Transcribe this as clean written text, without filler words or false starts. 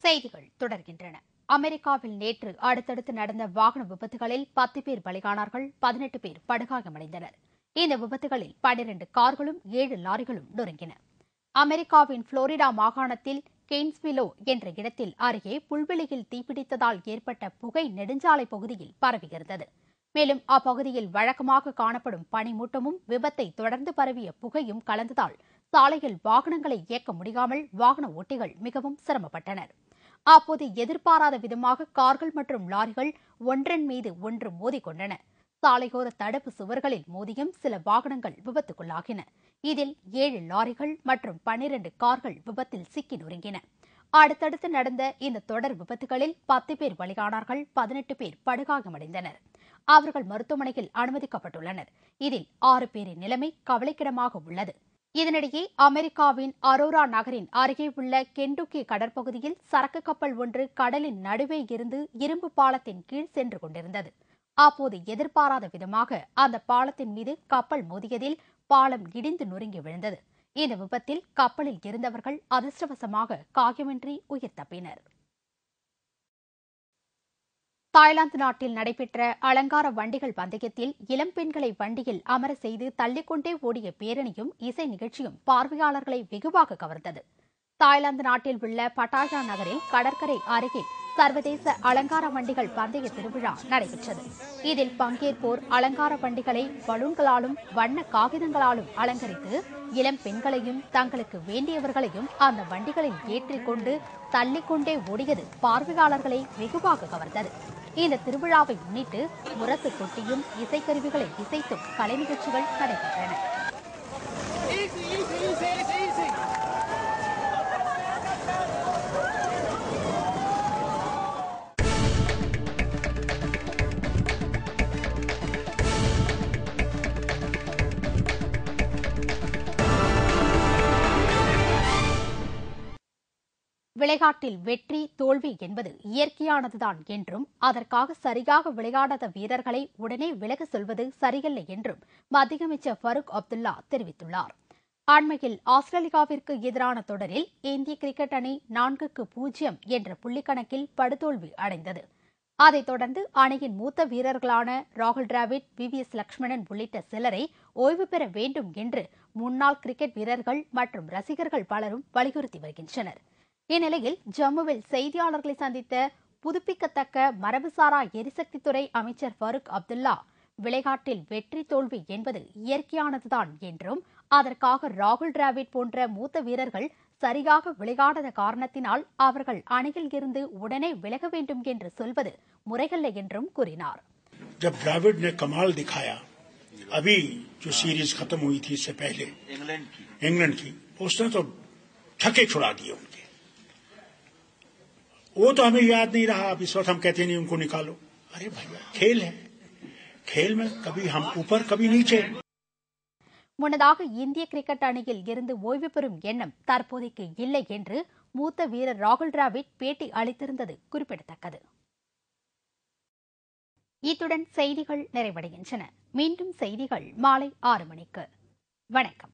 செய்திகள் தொடர்கின்றன. அமெரிக்காவில் நேற்று அடுத்தடுத்து நடந்த வாகன விபத்துகளில் 10 பேர் பலியானார்கள், 18 பேர் படுகாயமடைந்தனர். இந்த விபத்துகளில் 12 கார்களும் 7 லாரிகளும் நொறுங்கின. அமெரிக்காவின் புளோரிடா மாகாணத்தில் கெய்ன்ஸ்வில்லோ என்ற இடத்தில் அருகே புல்வெளியில் தீப்பிடித்ததால் ஏற்பட்ட புகை நெடுஞ்சாலை பகுதியில் பரவியிருந்தது. மேலும் அப்பகுதியில் வழக்கமாக காணப்படும் பனிமூட்டமும் விபத்தை தொடர்ந்து பரவிய புகையும் கலந்ததால் சாலையில் வாகனங்களை இயக்க முடியாமல் வாகன ஓட்டிகள் மிகவும் சிரமப்பட்டனர். அப்போது எதிர்பாராத விதமாக கார்கள் மற்றும் லாரிகள் ஒன்றன் மீது ஒன்று மோதிக்கொண்டன. சாலையோர தடுப்பு சுவர்களில் மோதியும் சில வாகனங்கள் விபத்துக்குள்ளாகின. இதில் 7 லாரிகள் மற்றும் 12 கார்கள் விபத்தில் சிக்கி நொறுங்கின. அடுத்தடுத்து நடந்த இந்த தொடர் விபத்துகளில் 10 பேர் பலியானார்கள், 18 பேர் படுகாயமடைந்தனர். அவர்கள் மருத்துவமனையில் அனுமதிக்கப்பட்டுள்ளனர். இதில் 6 பேரின் நிலைமை கவலைக்கிடமாக உள்ளது. இதனிடையே அமெரிக்காவின் அரோரா நகரின் அருகே உள்ள கென்டுக்கி கடற்பகுதியில் சரக்கு கப்பல் ஒன்று கடலின் நடுவே இருந்து இரும்பு பாலத்தின் கீழ் சென்று கொண்டிருந்தது. அப்போது எதிர்பாராத விதமாக அந்த பாலத்தின் மீது கப்பல் மோதியதில் பாலம் இடிந்து நொறுங்கி விழுந்தது. இந்த விபத்தில் கப்பலில் இருந்தவர்கள் அதிர்ஷ்டவசமாக காயமின்றி உயிர் தப்பினர். தாய்லாந்து நாட்டில் நடைபெற்ற அலங்கார வண்டிகள் பந்தயத்தில் இளம் பெண்களை வண்டியில் அமர செய்து தள்ளிக்கொண்டே ஓடிய பேரணியும் இசை நிகழ்ச்சியும் பார்வையாளர்களை வெகுவாக கவர்ந்தது. தாய்லாந்து நாட்டில் உள்ள பட்டாயா நகரில் கடற்கரை அருகே சர்வதேச அலங்கார வண்டிகள் பந்தய திருவிழா நடைபெற்றது. இதில் பங்கேற்போர் அலங்கார வண்டிகளை பலூன்களாலும் வண்ண காகிதங்களாலும் அலங்கரித்து இளம் பெண்களையும் தங்களுக்கு வேண்டியவர்களையும் அந்த வண்டிகளில் ஏற்றிக்கொண்டு தள்ளிக்கொண்டே ஓடியது பார்வையாளர்களை வெகுவாக கவர்ந்தது. இந்த திருவிழாவை முன்னிட்டு முரசு கொட்டியும் இசைக்கருவிகளை இசைத்தும் கலை நிகழ்ச்சிகள் நடைபெற்றன. விளையாட்டில் வெற்றி தோல்வி என்பது இயற்கையானதுதான் என்றும் அதற்காக சரியாக விளையாடாத வீரர்களை உடனே விலக சொல்வது சரியில்லை என்றும் மத்திய அமைச்சர் ஃபரூக் அப்துல்லா தெரிவித்துள்ளார். அண்மையில் ஆஸ்திரேலியாவிற்கு எதிரான தொடரில் இந்திய கிரிக்கெட் அணி 4-0 என்ற புள்ளிக்கணக்கில் படுதோல்வி அடைந்தது. அதைத் தொடர்ந்து அணியின் மூத்த வீரர்களான ராகுல் டிராவிட், VVS லட்சுமணன் உள்ளிட்ட சிலரை ஓய்வு பெற வேண்டும் என்று முன்னாள் கிரிக்கெட் வீரர்கள் மற்றும் ரசிகர்கள் பலரும் வலியுறுத்தி வருகின்றனர். இந்நிலையில் ஜம்முவில் செய்தியாளர்களை சந்தித்த புதுப்பிக்கத்தக்க மரபுசாரா எரிசக்தித்துறை அமைச்சர் ஃபரூக் அப்துல்லா, விளையாட்டில் வெற்றி தோல்வி என்பது இயற்கையானதுதான் என்றும் அதற்காக ராகுல் டிராவிட் போன்ற மூத்த வீரர்கள் சரியாக விளையாடாத காரணத்தினால் அவர்கள் அணியில் இருந்து உடனே விலக வேண்டும் என்று சொல்வது முறையல்ல என்றும் கூறினார். जब द्रविड़ ने कमाल दिखाया, अभी जो सीरीज खत्म हुई थी इससे पहले इंग्लैंड की उसने तो छक्के छुड़ा दिए उनके। वो तो हमें याद नहीं रहा। अब इस वक्त हम कहते नहीं उनको निकालो। अरे भैया, खेल है, खेल में कभी हम ऊपर कभी नीचे. முன்னதாக இந்திய கிரிக்கெட் அணியில் இருந்து ஓய்வு பெறும் எண்ணம் தற்போதைக்கு இல்லை என்று மூத்த வீரர் ராகுல் டிராவிட் பேட்டி அளித்திருந்தது குறிப்பிடத்தக்கது. இத்துடன் செய்திகள் நிறைவடைகின்றன. மீண்டும் செய்திகள் மாலை 6 மணிக்கு. வணக்கம்.